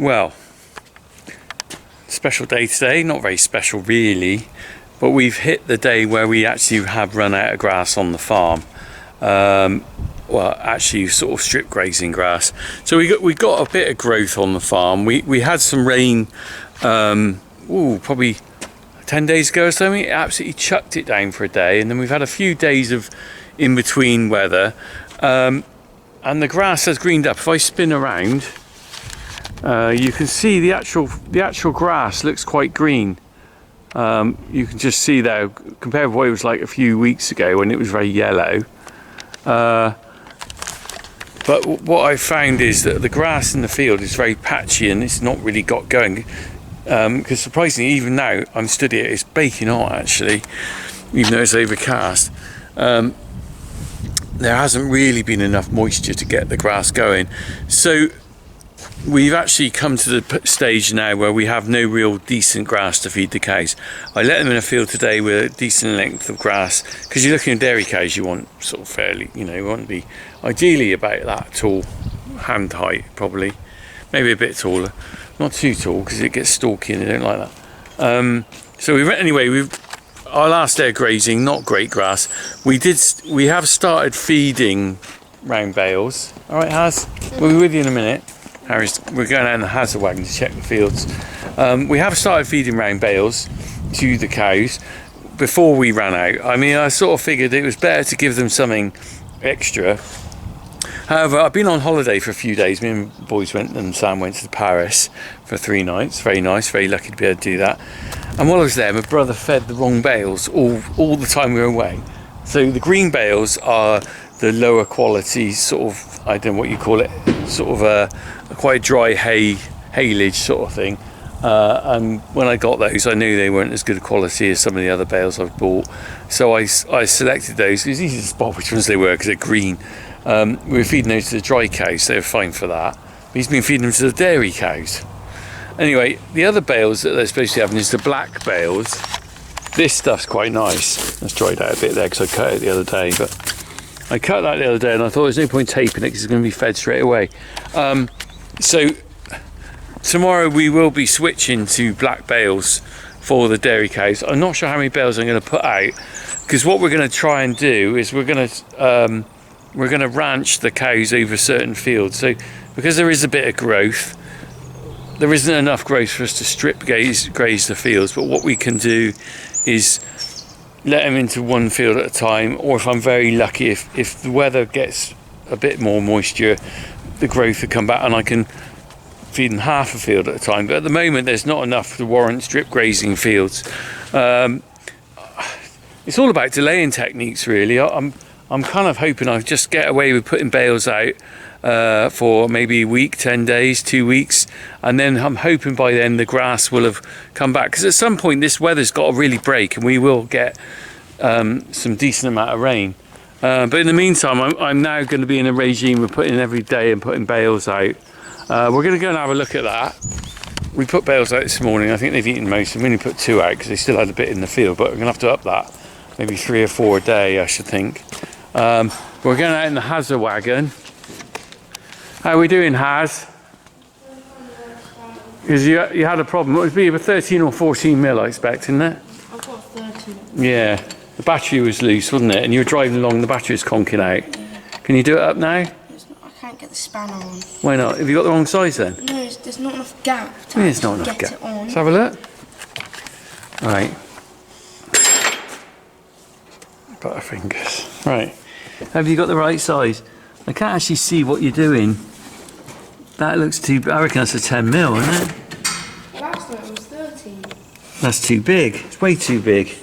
Well, special day today, not very special really, but we've hit the day where we actually have run out of grass on the farm. Well, actually sort of strip grazing grass. So we got a bit of growth on the farm. We had some rain, probably 10 days ago or something. It absolutely chucked it down for a day, and then we've had a few days of in-between weather, and the grass has greened up. If I spin around, you can see the actual grass looks quite green. You can just see there, compared with what it was like a few weeks ago when it was very yellow. But what I found is that the grass in the field is very patchy and it's not really got going. Because surprisingly, even now I'm stood here, it's baking hot actually, even though it's overcast. There hasn't really been enough moisture to get the grass going. So we've actually come to the stage now where we have no real decent grass to feed the cows. I let them in a field today with a decent length of grass, because you're looking at dairy cows, you want sort of fairly, you want to be ideally about that tall, hand height probably, maybe a bit taller, not too tall because it gets stalky and they don't like that. So our last day of grazing, not great grass. We have started feeding round bales. All right, Haz, we'll be with you in a minute. We're going out in the Hazard wagon to check the fields. We have started feeding round bales to the cows before we ran out. I mean, I sort of figured it was better to give them something extra. However, I've been on holiday for a few days. Me and the boys and Sam went to Paris for 3 nights. Very nice, very lucky to be able to do that. And while I was there, my brother fed the wrong bales all the time we were away. So the green bales are the lower quality sort of, I don't know what you call it, sort of a quite dry haylage sort of thing. And when I got those, I knew they weren't as good a quality as some of the other bales I've bought. So I selected those. It was easy to spot which ones they were because they're green. We were feeding those to the dry cows, so they were fine for that. But he's been feeding them to the dairy cows. Anyway, the other bales that they're supposed to have is the black bales. This stuff's quite nice. Let's dry it out a bit there because I cut it the other day. But I cut that the other day and I thought there's no point taping it because it's going to be fed straight away. So tomorrow we will be switching to black bales for the dairy cows. I'm not sure how many bales I'm going to put out, because what we're going to try and do is we're going to ranch the cows over certain fields. So because there is a bit of growth, there isn't enough growth for us to strip graze the fields, but what we can do is let them into one field at a time, or if I'm very lucky, if the weather gets a bit more moisture, the growth will come back and I can feed them half a field at a time. But at the moment there's not enough to warrant strip grazing fields. It's all about delaying techniques really. I'm kind of hoping I just get away with putting bales out for maybe a week, 10 days, 2 weeks, and then I'm hoping by then the grass will have come back, because at some point this weather's got to really break and we will get some decent amount of rain. But in the meantime, I'm now going to be in a regime of putting every day and putting bales out. We're going to go and have a look at that. We put bales out this morning. I think they've eaten most. We only put 2 out because they still had a bit in the field, but we're going to have to up that. Maybe 3 or 4 a day, I should think. We're going out in the Hazard wagon. How are we doing, Haz? Because you had a problem. It would be about 13 or 14 mil, I expect, isn't it? I've got 13. Yeah. The battery was loose, wasn't it? And you were driving along, the battery was conking out. Yeah. Can you do it up now? I can't get the spanner on. Why not? Have you got the wrong size then? No, there's not enough gap to There's not enough get gap. it on. Let's have a look. Right. Butterfingers. Right. Have you got the right size? I can't actually see what you're doing. That looks too... I reckon that's a 10 mil, isn't it? Last time it was 13. That's too big. It's way too big.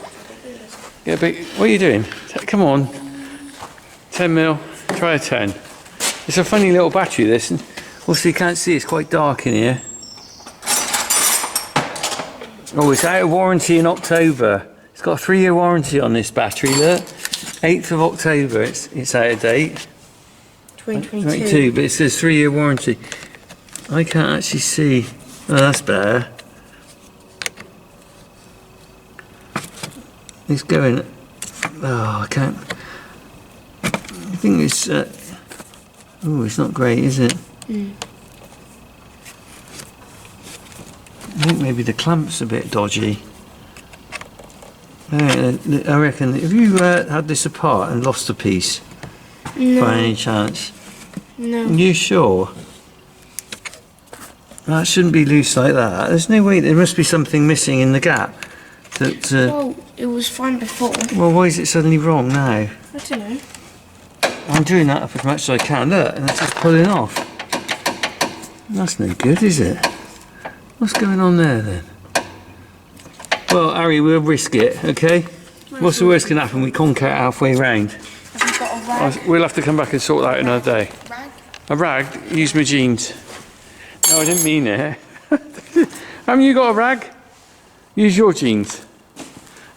Yeah, but what are you doing? Come on. 10 mil. Try a 10. It's a funny little battery, this. Also, you can't see. It's quite dark in here. Oh, it's out of warranty in October. It's got a 3-year warranty on this battery, look. 8th of October, it's out of date. 2022. But it says 3-year warranty. I can't actually see. Oh, that's better. It's going... Oh, I can't... I think it's... Oh, it's not great, is it? I think maybe the clamp's a bit dodgy. I reckon, have you had this apart and lost a piece No. by any chance? No. You sure? That shouldn't be loose like that. There's no way, there must be something missing in the gap. That, Well, it was fine before. well, why is it suddenly wrong now? I don't know. I'm doing that up as much as I can, look, and it's just pulling off. That's no good, is it? What's going on there then? Well, Harry, we'll risk it, okay? What's the worst can happen? We conk out halfway round. Have you got a rag? We'll have to come back and sort that out another day. Rag? A rag? Use my jeans. No, I didn't mean it. Haven't you got a rag? Use your jeans.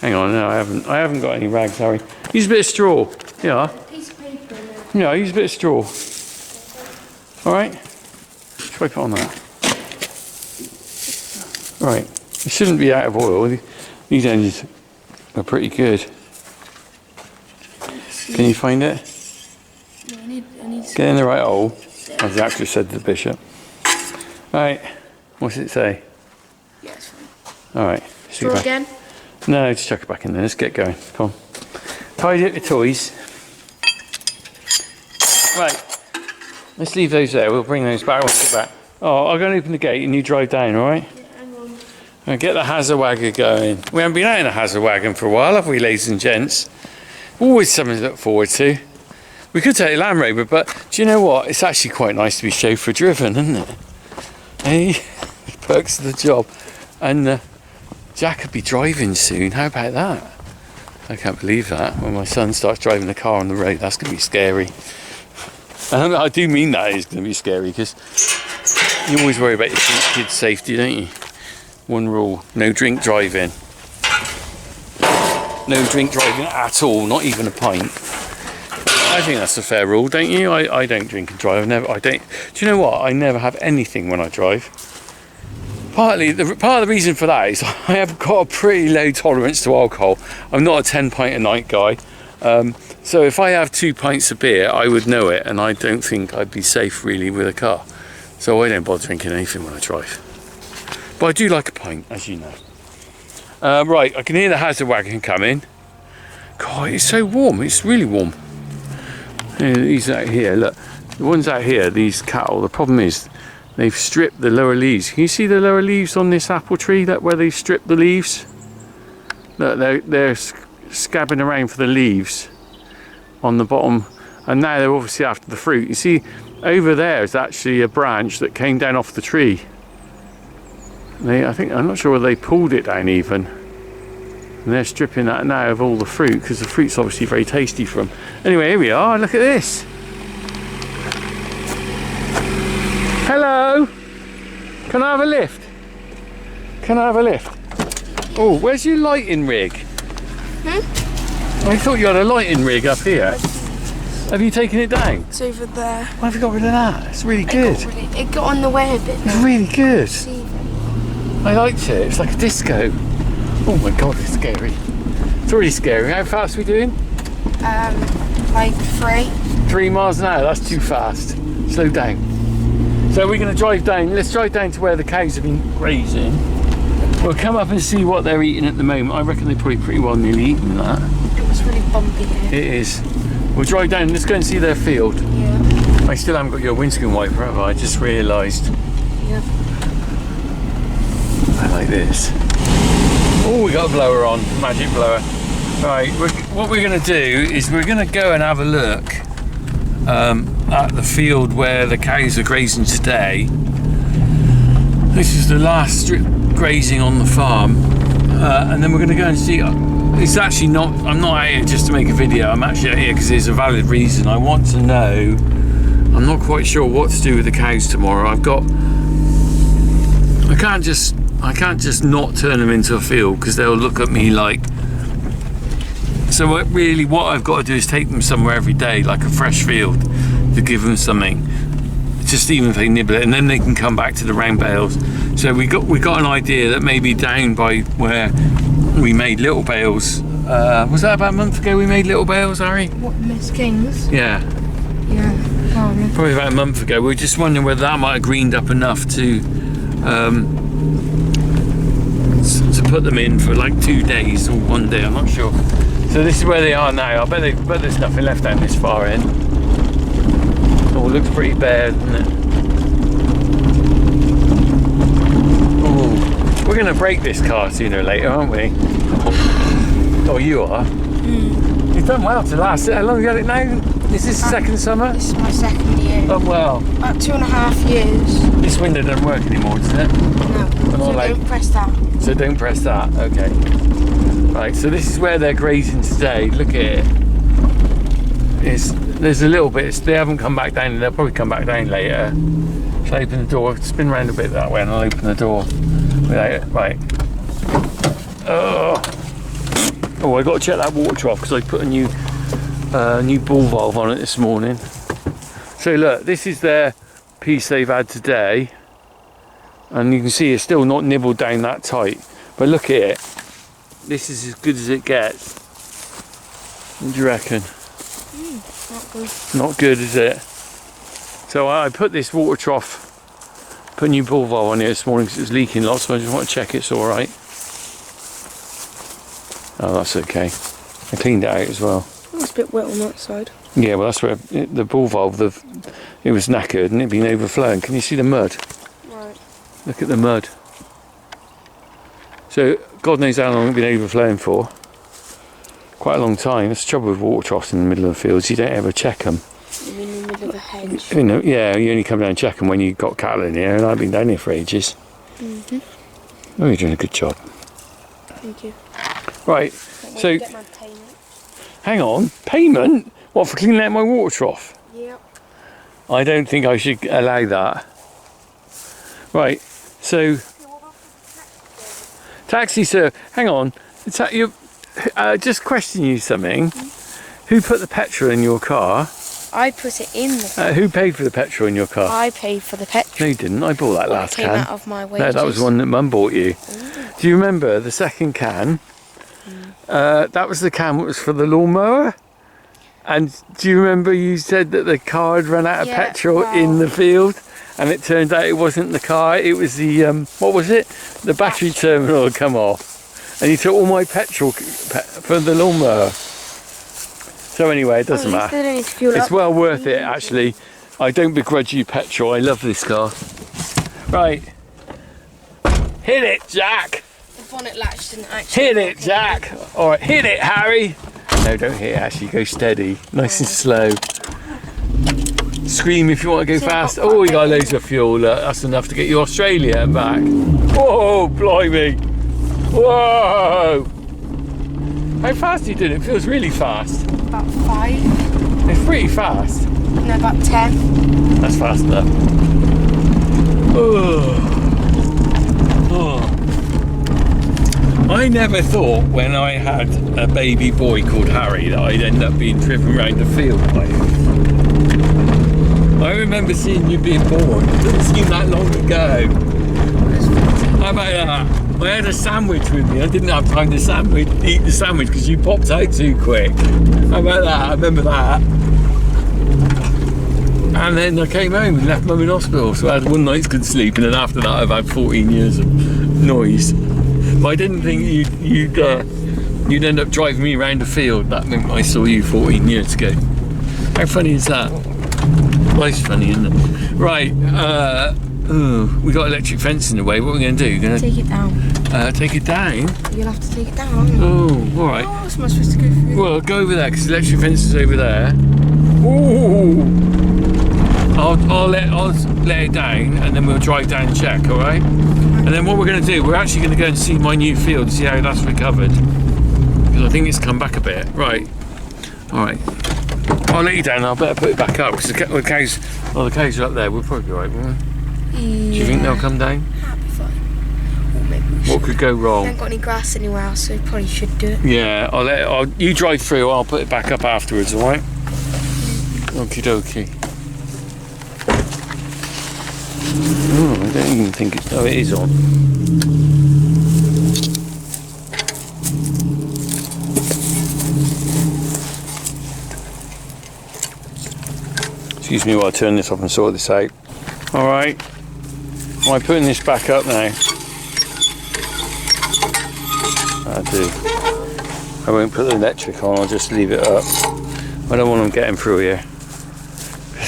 Hang on, no, I haven't. I haven't got any rags, Harry. Use a bit of straw. Yeah. A piece of paper in there. Yeah, use a bit of straw. All right. Swipe it on that. Right. It shouldn't be out of oil. These engines are pretty good. Can you find it? No, I need Get in the right hole, as the actress said to the bishop. Right. What's it say? Yeah, it's fine. All right. Stick it Draw back. again? No, just chuck it back in there. Let's get going. Come on. Tidy up your toys. Right. Let's leave those there. We'll bring those back. We'll get back. Oh, I'll go and open the gate and you drive down, all right? Yeah, hang on. And get the Hazard going. We haven't been out in a Hazard wagon for a while, have we, ladies and gents? Always something to look forward to. We could take a Land Rover, but do you know what? It's actually quite nice to be chauffeur driven, isn't it? Hey, perks of the job. And Jack could be driving soon. How about that? I can't believe that. When my son starts driving the car on the road, that's going to be scary. And I do mean that it's going to be scary because you always worry about your kids' safety, don't you? One rule: no drink driving. No drink driving at all, not even a pint. I think that's a fair rule, don't you? I don't drink and drive. Do you know what? I never have anything when I drive. Part of the reason for that is I have got a pretty low tolerance to alcohol. I'm not a 10 pint a night guy. So if I have 2 pints of beer, I would know it, and I don't think I'd be safe really with a car. So I don't bother drinking anything when I drive. But I do like a pint, as you know. Right, I can hear the Hazard wagon coming. God, it's so warm. It's really warm. These out here, look. The ones out here, these cattle, the problem is they've stripped the lower leaves. Can you see the lower leaves on this apple tree? That where they've stripped the leaves? Look, they're scabbing around for the leaves on the bottom. And now they're obviously after the fruit. You see, over there is actually a branch that came down off the tree. I'm not sure whether they pulled it down even. And they're stripping that now of all the fruit because the fruit's obviously very tasty for them. Anyway, here we are. Look at this. Hello. Can I have a lift? Can I have a lift? Oh, where's your lighting rig? I thought you had a lighting rig up here. Have you taken it down? It's over there. Why have you got rid of that? It's really good. It got on the way a bit. It's really good. See, I liked it. It's like a disco. Oh my god, it's scary. It's already scary. How fast are we doing? like 3. 3 miles an hour. That's too fast. Slow down. So we're going to drive down. Let's drive down to where the cows have been grazing. We'll come up and see what they're eating at the moment. I reckon they're probably pretty well nearly eaten that. It was really bumpy here. It is. We'll drive down. Let's go and see their field. Yeah. I still haven't got your windscreen wiper, have I? I just realised. Yeah. I like this. Oh, we got a blower on, magic blower. Right, what we're going to do is we're going to go and have a look at the field where the cows are grazing today. This is the last strip grazing on the farm, and then we're going to go and see. It's actually not. I'm not out here just to make a video. I'm actually out here because there's a valid reason. I want to know. I'm not quite sure what to do with the cows tomorrow. I can't just not turn them into a field because they'll look at me like. So what I've got to do is take them somewhere every day, like a fresh field, to give them something. Just even if they nibble it, and then they can come back to the round bales. So we got an idea that maybe down by where we made little bales. Was that about a month ago we made little bales, Harry? What, Miss King's? Yeah. Yeah. Probably about a month ago. We were just wondering whether that might have greened up enough to put them in for like 2 days or 1 day, I'm not sure. So this is where they are now. I bet there's nothing left down this far end. Oh, it looks pretty bare, doesn't it? Oh, we're going to break this car sooner or later, aren't we? Oh, you are? You've done well to last. How long have you had it now? Is this the second summer? This is my second year. Oh, well. About 2.5 years. This window doesn't work anymore, does it? No. So like- don't press that. So don't press that. Okay. Right, so this is where they're grazing today. Look at it. There's a little bit. They haven't come back down. They'll probably come back down later. Shall I open the door? Spin around a bit that way and I'll open the door. Right. Oh, I got to check that water trough because I put a new ball valve on it this morning. So look, this is their piece they've had today. And you can see it's still not nibbled down that tight. But look at it. This is as good as it gets. What do you reckon? Not good. Not good, is it? So I put this water trough, put a new ball valve on here this morning because it was leaking lots, so I just want to check it's alright. Oh, that's okay. I cleaned it out as well. It's a bit wet on that side. Yeah, well, that's where the ball valve, it was knackered and it'd been overflowing. Can you see the mud? Right. Look at the mud. So, God knows how long it's been overflowing for. Quite a long time. That's the trouble with water troughs in the middle of the fields. You don't ever check them. You mean in the middle of the hedge? You know, yeah, you only come down and check them when you've got cattle in here, and I've been down here for ages. Oh, you're doing a good job. Thank you. Right, so, Get my payment. hang on, payment? What, for cleaning out my water trough? Yep. I don't think I should allow that. Right, so, taxi sir, hang on, just question you something. Who put the petrol in your car? I put it in the car. Who paid for the petrol in your car? I paid for the petrol. No, you didn't. I bought that last It came can. out of my wages. No, that was one that Mum bought you. Do you remember the second can? That was the can that was for the lawnmower. And do you remember you said that the car had run out of Yeah, petrol well- in the field? And it turned out it wasn't the car, it was the, what was it? The battery terminal had come off. And you took all my petrol for the lawnmower. So anyway, it doesn't matter. They don't need to fuel It's up. well worth it, actually. I don't begrudge you petrol. I love this car. Right. Hit it, Jack. The bonnet latch didn't actually Hit work it, Jack. All right, hit it, Harry. No, don't hit it, actually. Go steady. Nice and slow. Scream if you want to go So fast. I've got Oh, you got quite a loads of fuel. Look, that's enough to get you Australia and back. Whoa, blimey. Whoa. How fast are you doing? It feels really fast. About 5. It's pretty fast. No, about 10. That's fast enough. I never thought when I had a baby boy called Harry that I'd end up being driven around the field by him. I remember seeing you being born. It doesn't seem that long ago. How about that? I had a sandwich with me. I didn't have time to eat the sandwich because you popped out too quick. How about that? I remember that. And then I came home and left Mum in hospital, so I had one night's good sleep, and then after that I've had 14 years of noise. But I didn't think you'd end up driving me around the field that moment I saw you 14 years ago. How funny is that? Life's funny, isn't it? Right, we got electric fence in the way. What are we going to do? Going Take it down. to take it down? You'll have to take it down, aren't you? Oh, all right. Oh, am I supposed to go through? Well, go over there because the electric fence is over there. Ooh. I'll let it down and then we'll drive down and check, all right? And then what we're going to do, we're actually going to go and see my new field, see how that's recovered. Because I think it's come back a bit. Right. All right. I'll let you down. I better put it back up because the cows are up there. We'll probably be all right, won't we? Do you think they'll come down? That'll be fine. Or maybe we What could go We wrong? haven't got any grass anywhere else, so we probably should do it. Yeah, you drive through. I'll put it back up afterwards. All right. Okie dokie. Oh, I don't even think it's. Oh, it is on. Excuse me while I turn this off and sort this out. All right. Am I putting this back up now? That'll do. I won't put the electric on, I'll just leave it up. I don't want them getting through here.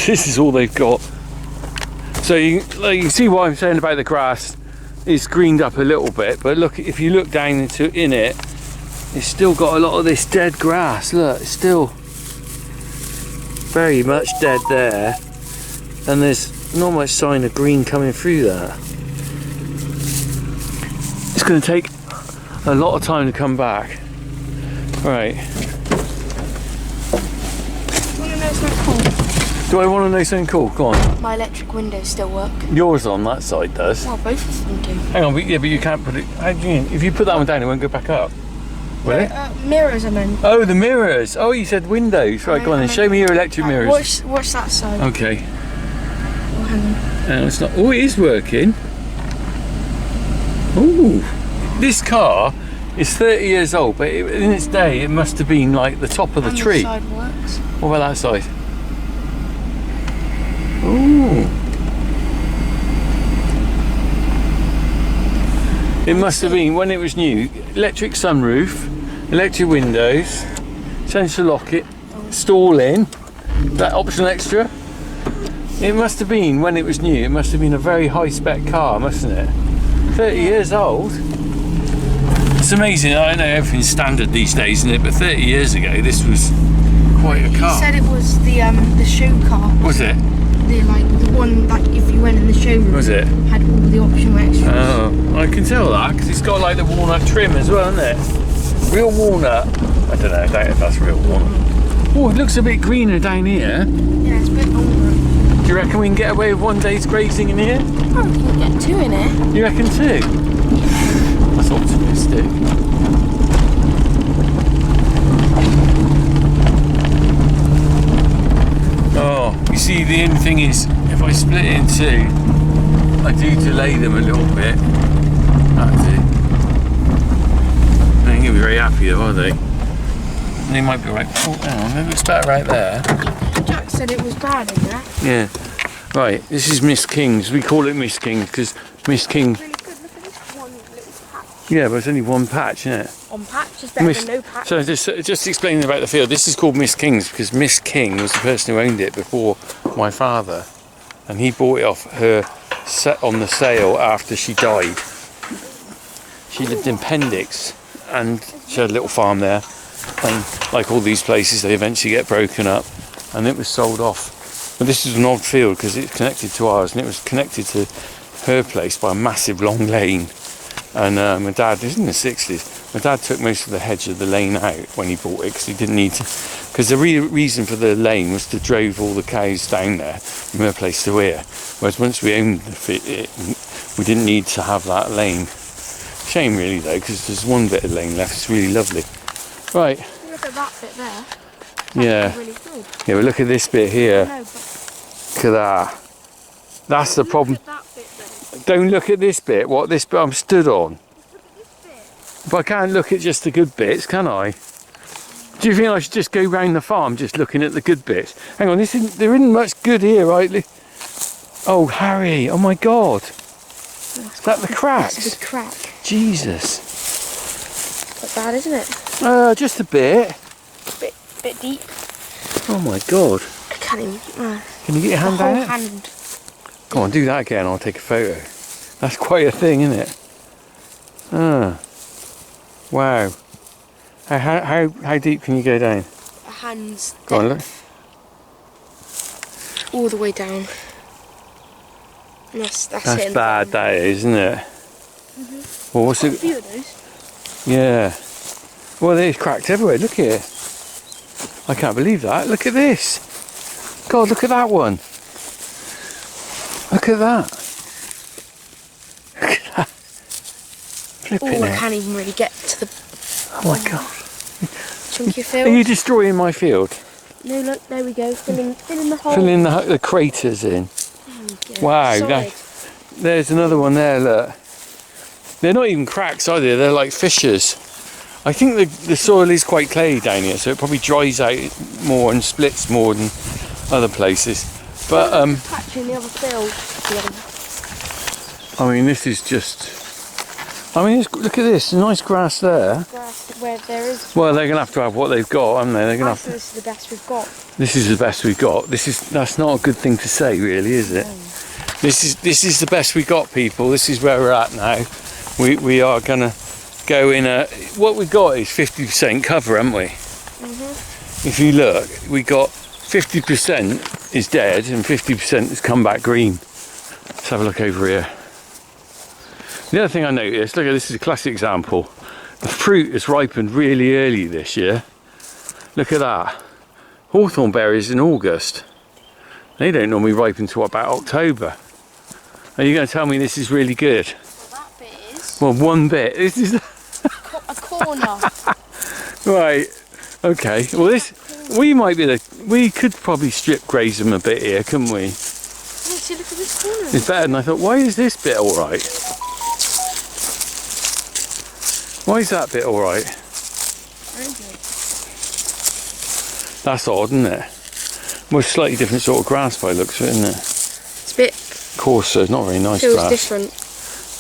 This is all they've got. So you can see what I'm saying about the grass. It's greened up a little bit, but look, if you look down in it, it's still got a lot of this dead grass. Look, it's still very much dead there, and there's not much sign of green coming through that. It's going to take a lot of time to come back. Right. Do I want to know something cool? Go on. My electric windows still work. Yours on that side does. Well, both of them do. Hang on, but you can't put it. How do you, if you put that one down, it won't go back up. Will it? Mirrors, I meant. Oh, the mirrors. Oh, you said windows. Right, go on then. Show me your electric mirrors. Watch that side. Okay. Oh, hang on. It's not. Oh, it is working. Oh, this car is 30 years old, but in its day, it must have been like the top of the tree. The side works. What about that side? Oh. It must have been when it was new. Electric sunroof, electric windows, central locket, stall in, that optional extra. It must have been when it was new. It must have been a very high spec car, mustn't it? 30 years old. It's amazing. I know everything's standard these days, isn't it? But 30 years ago, this was quite a car. He said it was the show car. Was it? The one that if you went in the showroom. Was it? Had all the optional extras. Oh, I can tell that because it's got like the walnut trim as well, isn't it? Real walnut. I don't know. I doubt if that's real walnut. Oh, it looks a bit greener down here. Yeah, it's a bit older. Do you reckon we can get away with one day's grazing in here? Oh, we can get two in here. You reckon two? That's optimistic. Oh, you see, the only thing is, if I split it in two, I do delay them a little bit. That's it. They ain't gonna be very happy though, are they? They might be right. Oh, hang on, it looks better right there. Jack said it was bad in there. Yeah. Right, this is Miss King's. We call it Miss King because Miss King. Really good. Look at this one little patch. Yeah, but it's only one patch, isn't it? On patch is better than no patch. So just explaining about the field. This is called Miss King's because Miss King was the person who owned it before my father, and he bought it off her set on the sale after she died. She lived in Pendix, and she had a little farm there. And like all these places, they eventually get broken up, and it was sold off. But this is an odd field because it's connected to ours, and it was connected to her place by a massive long lane. And my dad, this is in the 60s, my dad took most of the hedge of the lane out when he bought it because he didn't need to. Because the reason for the lane was to drove all the cows down there from her place to here. Whereas once we owned it, we didn't need to have that lane. Shame really though, because there's one bit of lane left. It's really lovely. Right. Look at that bit there. Yeah. Really good. Yeah, but look at this bit here. No, Look at that. That's the problem. Look at that bit there. Don't look at this bit. What this bit I'm stood on. Look at this bit. But I can't look at just the good bits, can I? Do you think I should just go round the farm just looking at the good bits? Hang on, there isn't much good here, right? Oh, Harry! Oh my God! Is that the cracks? That's a big crack. Jesus! Not bad, isn't it? Just a bit. Bit deep. Oh my God! I can't even. Can you get your hand whole down it? hand. Go on, do that again. I'll take a photo. That's quite a thing, isn't it? Wow. How deep can you go down? A hand's Go on, look. all the way down. And that's That's it. bad, that is, isn't it? Well, what's A it? few of those. Yeah. Well, there's cracks everywhere. Look here. I can't believe that. Look at this. God, look at that one. Look at that. Look at that. Flipping Oh, I it. can't even really get to the Oh my God. chunky Are field. you destroying my field? No, look, there we go. Filling the hole. Filling the craters in. There we go. Wow. Solid. There's another one there, look. They're not even cracks either. They're like fissures. I think the soil is quite clayey down here, so it probably dries out more and splits more than other places. But Patch in the other field. I mean, this is just I mean, look at this, nice grass there. Grass where there is. Well, they're going to have what they've got, aren't they? They're going I to think this is the best we've got. This is the best we've got. That's not a good thing to say, really, is it? This is the best we got, people. This is where we're at now. We are going to go in a. What we got is 50% cover, haven't we? If you look, we got 50% is dead and 50% has come back green. Let's have a look over here. The other thing I noticed, look at this, is a classic example. The fruit has ripened really early this year. Look at that. Hawthorn berries in August. They don't normally ripen until about October. Are you going to tell me this is really good? Well, that bit is. Well, one bit. This is A corner. right. Okay. Well, we could probably strip graze them a bit here, couldn't we? See, look at this corner. It's better than I thought. Why is this bit all right? Why is that bit all right? That's odd, isn't it? Well, slightly different sort of grass by the looks of it, isn't it? It's a bit. Coarser, it's not very nice Feels grass. different.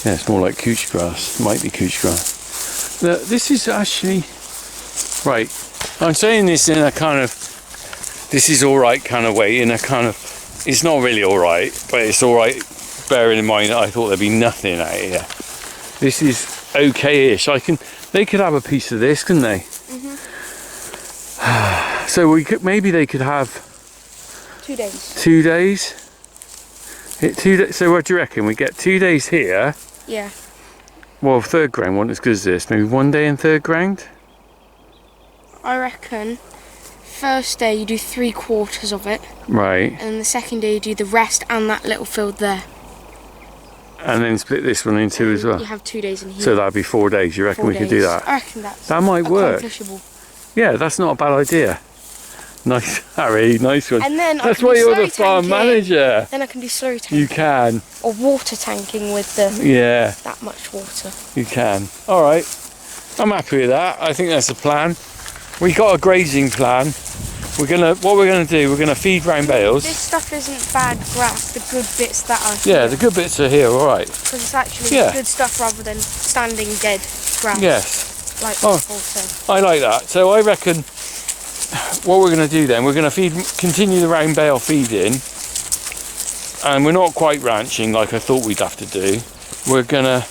Yeah, it's more like couch grass. Might be couch grass. Look, this is actually right. I'm saying this in a kind of this is all right kind of way. In a kind of it's not really all right, but it's all right. Bearing in mind that I thought there'd be nothing out here. This is okay-ish. They could have a piece of this, couldn't they? So maybe they could have 2 days. 2 days. So what do you reckon? We get 2 days here. Yeah. Well, third ground wasn't as good as this. Maybe 1 day in third ground. I reckon first day you do 3/4 of it, Right. and then the second day you do the rest and that little field there. And then split this one in two as well. You have 2 days in here. So that'd be 4 days. You reckon 4 we could do days. that? I reckon that's That might work. accomplishable. Yeah, that's not a bad idea. Nice, Harry. Nice one. And then That's I can why do you're the slow farm tanking. manager. Then I can do slow tanking You can. or water tanking with the Yeah, that much water. you can. All right. I'm happy with that. I think that's a plan. We got a grazing plan. What we're gonna do, we're gonna feed round bales. This stuff isn't bad grass. The good bits that are Yeah, the good bits are here, all right. because it's actually Yeah. good stuff rather than standing dead grass. Yes, Like Oh. Paul said. I like that. So I reckon what we're gonna do then, we're gonna continue the round bale feeding, and we're not quite ranching like I thought we'd have to do. We're gonna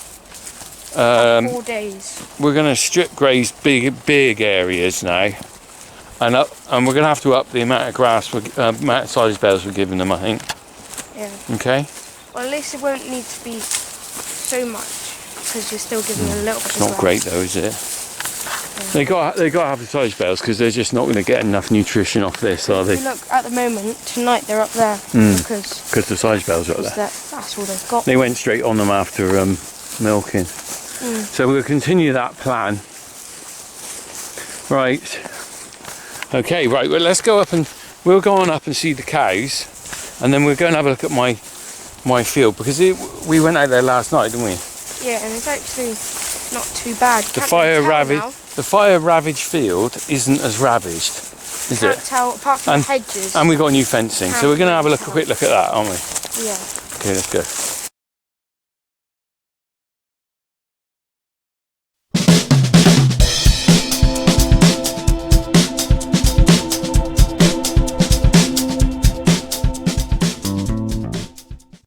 4 days. we're gonna strip graze big areas now, and we're gonna have to up the amount of grass, amount of silage bales we're giving them. I think. Yeah. Okay. Well, at least it won't need to be so much because you're still giving them a little bit. It's not great though, is it? They got to have the silage bales because they're just not going to get enough nutrition off this, are they? Look, at the moment tonight they're up there Mm. because Because the silage bales are up there. that's all they've got. They went straight on them after milking. So we'll continue that plan. Right. Okay, right, well let's go up and we'll go on up and see the cows, and then we'll go and have a look at my field because we went out there last night, didn't we? Yeah, and it's actually not too bad. The Can't fire tell now. ravaged field isn't as ravaged, is Can't it? tell apart from And- the hedges. And we got new fencing, so we're going to have a quick look at that, aren't we? Yeah. Okay, let's go.